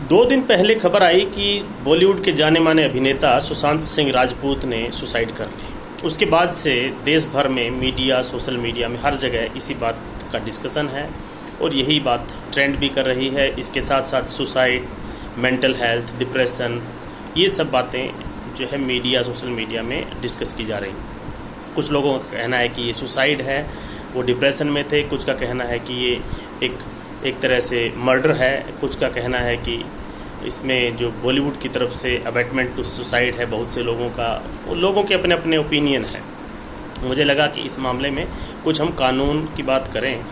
दो दिन पहले खबर आई कि बॉलीवुड के जाने माने अभिनेता सुशांत सिंह राजपूत ने सुसाइड कर ली। उसके बाद से देश भर में मीडिया, सोशल मीडिया में हर जगह इसी बात का डिस्कशन है और यही बात ट्रेंड भी कर रही है। इसके साथ साथ सुसाइड, मेंटल हेल्थ, डिप्रेशन, ये सब बातें जो है मीडिया, सोशल मीडिया में डिस्कस की जा रही। कुछ लोगों का कहना है कि ये सुसाइड है, वो डिप्रेशन में थे। कुछ का कहना है कि ये एक तरह से मर्डर है। कुछ का कहना है कि इसमें जो बॉलीवुड की तरफ से अबैटमेंट टू सुसाइड है बहुत से लोगों का, वो लोगों के अपने अपने ओपिनियन है। मुझे लगा कि इस मामले में कुछ हम कानून की बात करें।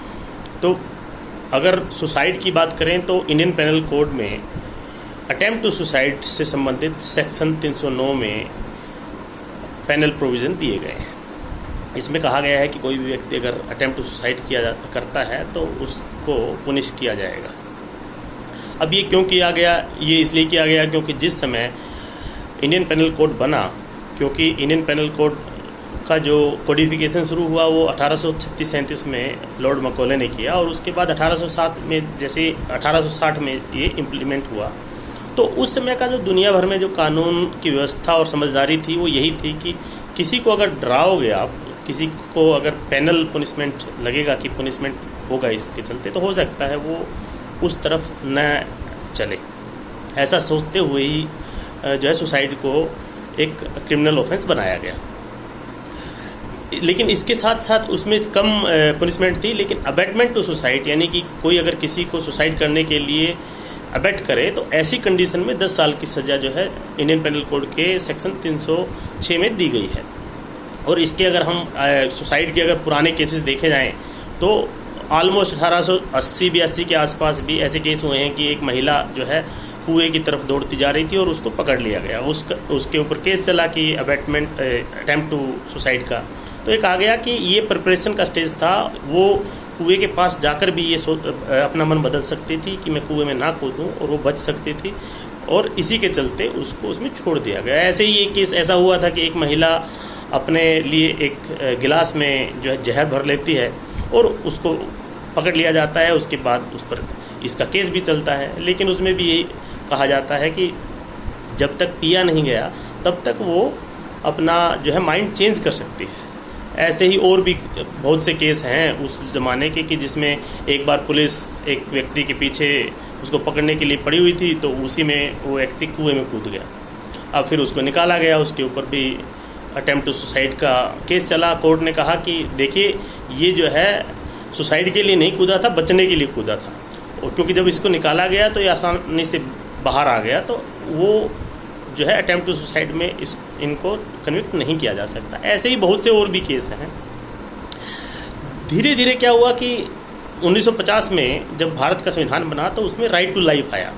तो अगर सुसाइड की बात करें तो इंडियन पेनल कोड में अटेम्प्ट टू सुसाइड से संबंधित सेक्शन 309 में पेनल प्रोविज़न दिए गए हैं। इसमें कहा गया है कि कोई भी व्यक्ति अगर अटेम्प्ट टू सुसाइड करता है तो उसको पुनिश किया जाएगा। अब ये क्यों किया गया? ये इसलिए किया गया क्योंकि जिस समय इंडियन पेनल कोड बना, क्योंकि इंडियन पेनल कोड का जो कोडिफिकेशन शुरू हुआ वो 1836-37 में लॉर्ड मकौले ने किया और उसके बाद 1807 में, जैसे 1860 में ये इम्प्लीमेंट हुआ, तो उस समय का जो दुनिया भर में जो कानून की व्यवस्था और समझदारी थी वो यही थी कि किसी को अगर डराओगे आप, किसी को अगर पेनल पनिशमेंट लगेगा कि पनिशमेंट होगा इसके चलते, तो हो सकता है वो उस तरफ न चले। ऐसा सोचते हुए ही जो है सुसाइड को एक क्रिमिनल ऑफेंस बनाया गया। लेकिन इसके साथ साथ उसमें कम पनिशमेंट थी, लेकिन अबैटमेंट टू सुसाइड यानी कि कोई अगर किसी को सुसाइड करने के लिए अबैट करे तो ऐसी कंडीशन में 10 साल की सजा जो है इंडियन पेनल कोड के सेक्शन 306 में दी गई है। और इसके अगर हम सुसाइड के अगर पुराने केसेस देखे जाएं तो ऑलमोस्ट 1880-82 के आसपास भी ऐसे केस हुए हैं कि एक महिला जो है कुएं की तरफ दौड़ती जा रही थी और उसको पकड़ लिया गया। उसके ऊपर केस चला कि अबैटमेंट अटेम्प्ट टू सुसाइड का। तो एक आ गया कि ये प्रिपरेशन का स्टेज था, वो कुएं के पास जाकर भी ये अपना मन बदल सकती थी कि मैं कुएं में ना कूदूं, और वो बच सकती थी, और इसी के चलते उसको उसमें छोड़ दिया गया। ऐसे ही एक केस ऐसा हुआ था कि एक महिला अपने लिए एक गिलास में जो है जहर भर लेती है और उसको पकड़ लिया जाता है। उसके बाद उस पर इसका केस भी चलता है, लेकिन उसमें भी यही कहा जाता है कि जब तक पिया नहीं गया तब तक वो अपना जो है माइंड चेंज कर सकती है। ऐसे ही और भी बहुत से केस हैं उस ज़माने के कि जिसमें एक बार पुलिस एक व्यक्ति के पीछे उसको पकड़ने के लिए पड़ी हुई थी, तो उसी में वो व्यक्ति कुएं में कूद गया। अब फिर उसको निकाला गया, उसके ऊपर भी अटेम्प्ट टू सुसाइड का केस चला। कोर्ट ने कहा कि देखिए ये जो है सुसाइड के लिए नहीं कूदा था, बचने के लिए कूदा था, और क्योंकि जब इसको निकाला गया तो ये आसानी से बाहर आ गया, तो वो जो है अटेम्प्ट टू सुसाइड में इनको कन्विक्ट नहीं किया जा सकता। ऐसे ही बहुत से और भी केस हैं। धीरे धीरे क्या हुआ कि 1950 में जब भारत का संविधान बना तो उसमें राइट टू लाइफ आया।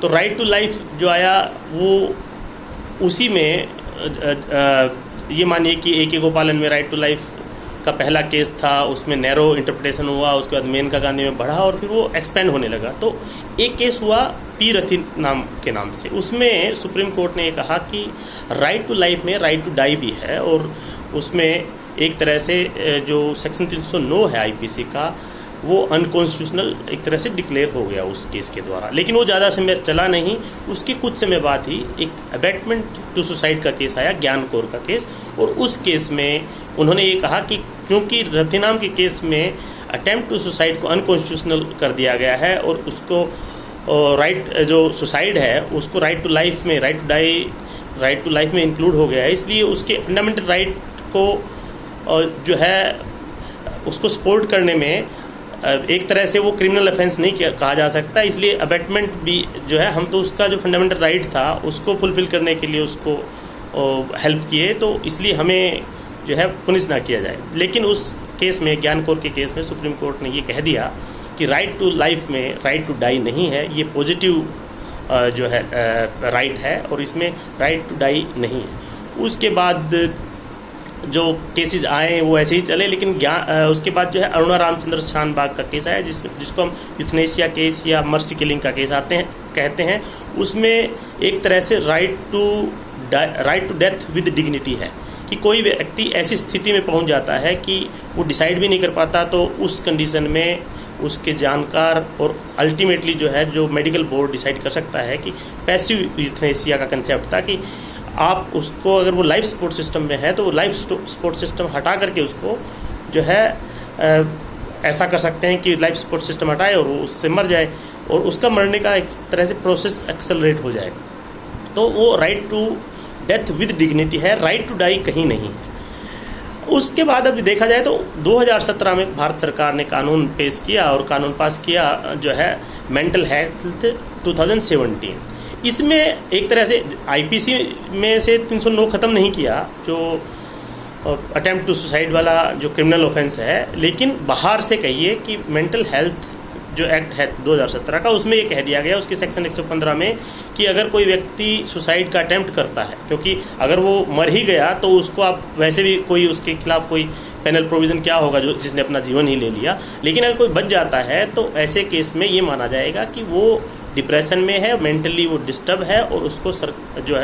तो राइट टू लाइफ जो आया वो उसी में ये मानिए कि A.K. गोपालन में राइट टू लाइफ का पहला केस था, उसमें नैरो इंटरप्रिटेशन हुआ, उसके बाद मेनका गांधी में बढ़ा और फिर वो एक्सपेंड होने लगा। तो एक केस हुआ पी रथी नाम के नाम से, उसमें सुप्रीम कोर्ट ने ये कहा कि राइट टू लाइफ में राइट टू डाई भी है, और उसमें एक तरह से जो सेक्शन 309 है आईपीसी का वो अनकॉन्स्टिट्यूशनल एक तरह से डिक्लेयर हो गया उस केस के द्वारा। लेकिन वो ज़्यादा समय चला नहीं, उसके कुछ समय बाद ही एक अबैटमेंट टू सुसाइड का केस आया, ज्ञान कौर का केस, और उस केस में उन्होंने ये कहा कि क्योंकि रथीनाम के केस में अटेम्प्ट टू सुसाइड को अनकॉन्स्टिट्यूशनल कर दिया गया है और उसको राइट जो सुसाइड है उसको राइट टू लाइफ में, right to die, right to life में इंक्लूड हो गया है, इसलिए उसके फंडामेंटल राइट को जो है उसको सपोर्ट करने में एक तरह से वो क्रिमिनल ऑफेंस नहीं कहा जा सकता। इसलिए अबैटमेंट भी जो है, हम तो उसका जो फंडामेंटल राइट था उसको फुलफिल करने के लिए उसको हेल्प किए, तो इसलिए हमें जो है पुनिश ना किया जाए। लेकिन उस केस में, ज्ञान कौर के केस में, सुप्रीम कोर्ट ने ये कह दिया कि राइट टू लाइफ में राइट टू डाई नहीं है, ये पॉजिटिव जो है राइट है और इसमें राइट टू डाई नहीं है। उसके बाद जो केसेस आए वो ऐसे ही चले, लेकिन उसके बाद जो है अरुणा रामचंद्र शानबाग का केस आया जिसको हम यूथनेशिया केस या मर्सी किलिंग का केस कहते हैं। उसमें एक तरह से right to death with dignity है कि कोई व्यक्ति ऐसी स्थिति में पहुंच जाता है कि वो डिसाइड भी नहीं कर पाता, तो उस कंडीशन में उसके जानकार और अल्टीमेटली जो है जो मेडिकल बोर्ड डिसाइड कर सकता है कि पैसिव यूथनेसिया का कंसेप्ट था कि आप उसको अगर वो लाइफ सपोर्ट सिस्टम में है तो वो लाइफ सपोर्ट सिस्टम हटा करके उसको जो है ऐसा कर सकते हैं कि लाइफ सपोर्ट सिस्टम हटाए और वो उससे मर जाए और उसका मरने का एक तरह से प्रोसेस एक्सेलरेट हो जाए। तो वो right to death with dignity है, राइट टू डाई कहीं नहीं है। उसके बाद अब देखा जाए तो 2017 में भारत सरकार ने कानून पेश किया और कानून पास किया जो है मेंटल हेल्थ 2017। इसमें एक तरह से आईपीसी में से 309 खत्म नहीं किया जो अटेम्प्ट टू सुसाइड वाला जो क्रिमिनल ऑफेंस है, लेकिन बाहर से कहिए कि मेंटल हेल्थ जो एक्ट है 2017 का उसमें ये कह दिया गया उसके सेक्शन 115 में कि अगर कोई व्यक्ति सुसाइड का अटेम्प्ट करता है, क्योंकि अगर वो मर ही गया तो उसको आप वैसे भी कोई उसके खिलाफ कोई पेनल प्रोविजन क्या होगा जो जिसने अपना जीवन ही ले लिया, लेकिन अगर कोई बच जाता है तो ऐसे केस में ये माना जाएगा कि वो डिप्रेशन में है, मेंटली वो डिस्टर्ब है और उसको जो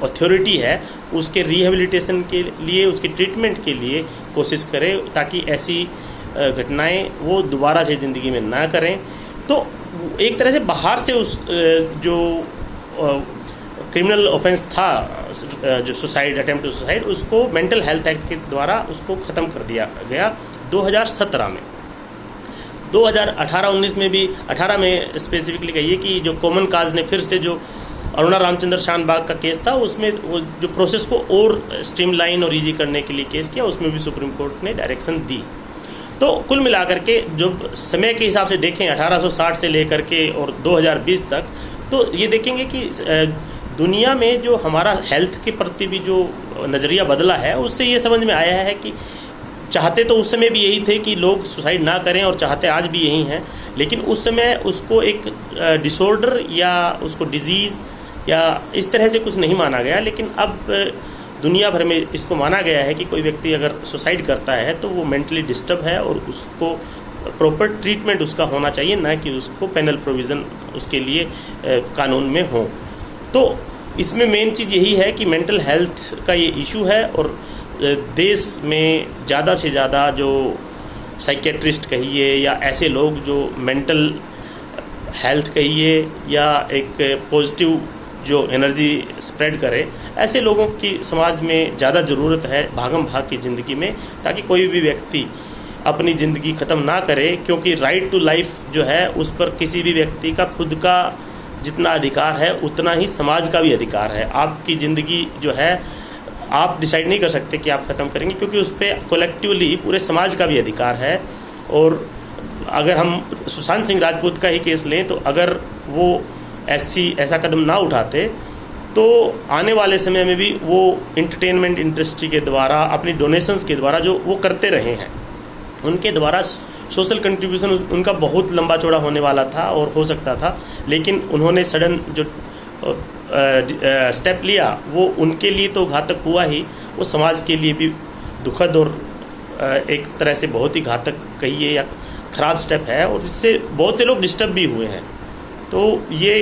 अथॉरिटी है उसके रिहेबिलिटेशन के लिए, उसके ट्रीटमेंट के लिए कोशिश करे ताकि ऐसी घटनाएं वो दोबारा से ज़िंदगी में ना करें। तो एक तरह से बाहर से उस जो क्रिमिनल ऑफेंस था जो सुसाइड अटेम्प्ट टू सुसाइड उसको मेंटल हेल्थ एक्ट के द्वारा उसको ख़त्म कर दिया गया 2017 में। 2018-19 में भी 18 में स्पेसिफिकली कहिए कि जो कॉमन काज ने फिर से जो अरुणा रामचंद्र शानबाग का केस था उसमें वो जो प्रोसेस को और स्ट्रीमलाइन और इजी करने के लिए केस किया, उसमें भी सुप्रीम कोर्ट ने डायरेक्शन दी। तो कुल मिलाकर के जो समय के हिसाब से देखें 1860 से लेकर के और 2020 तक, तो ये देखेंगे कि दुनिया में जो हमारा हेल्थ के प्रति भी जो नज़रिया बदला है उससे ये समझ में आया है कि चाहते तो उस समय भी यही थे कि लोग सुसाइड ना करें और चाहते आज भी यही हैं, लेकिन उस समय उसको एक डिसऑर्डर या उसको डिजीज़ या इस तरह से कुछ नहीं माना गया। लेकिन अब दुनिया भर में इसको माना गया है कि कोई व्यक्ति अगर सुसाइड करता है तो वो मेंटली डिस्टर्ब है और उसको प्रॉपर ट्रीटमेंट उसका होना चाहिए, ना कि उसको पेनल प्रोविज़न उसके लिए कानून में हो। तो इसमें मेन चीज़ यही है कि मेंटल हेल्थ का ये इशू है और देश में ज़्यादा से ज़्यादा जो साइकेट्रिस्ट कहिए या ऐसे लोग जो मेंटल हेल्थ कहिए या एक पॉजिटिव जो एनर्जी स्प्रेड करे, ऐसे लोगों की समाज में ज़्यादा ज़रूरत है भागम भाग की ज़िंदगी में, ताकि कोई भी व्यक्ति अपनी ज़िंदगी ख़त्म ना करे। क्योंकि राइट टू लाइफ जो है उस पर किसी भी व्यक्ति का खुद का जितना अधिकार है उतना ही समाज का भी अधिकार है। आपकी ज़िंदगी जो है आप डिसाइड नहीं कर सकते कि आप ख़त्म करेंगे, क्योंकि उस पर कोलेक्टिवली पूरे समाज का भी अधिकार है। और अगर हम सुशांत सिंह राजपूत का ही केस लें तो अगर वो ऐसा कदम ना उठाते तो आने वाले समय में भी वो इंटरटेनमेंट इंडस्ट्री के द्वारा अपनी डोनेशंस के द्वारा जो वो करते रहे हैं उनके द्वारा सोशल कंट्रीब्यूशन उनका बहुत लंबा चौड़ा होने वाला था और हो सकता था, लेकिन उन्होंने सडन जो स्टेप लिया वो उनके लिए तो घातक हुआ ही, वो समाज के लिए भी दुखद और एक तरह से बहुत ही घातक कहिए या ख़राब स्टेप है और इससे बहुत से लोग डिस्टर्ब भी हुए हैं। तो ये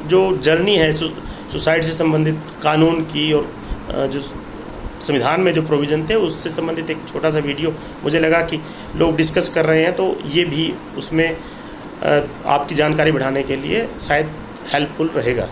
जो जर्नी है सुसाइड से संबंधित कानून की और जो संविधान में जो प्रोविज़न थे उससे संबंधित एक छोटा सा वीडियो मुझे लगा कि लोग डिस्कस कर रहे हैं, तो ये भी उसमें आपकी जानकारी बढ़ाने के लिए शायद हेल्पफुल रहेगा।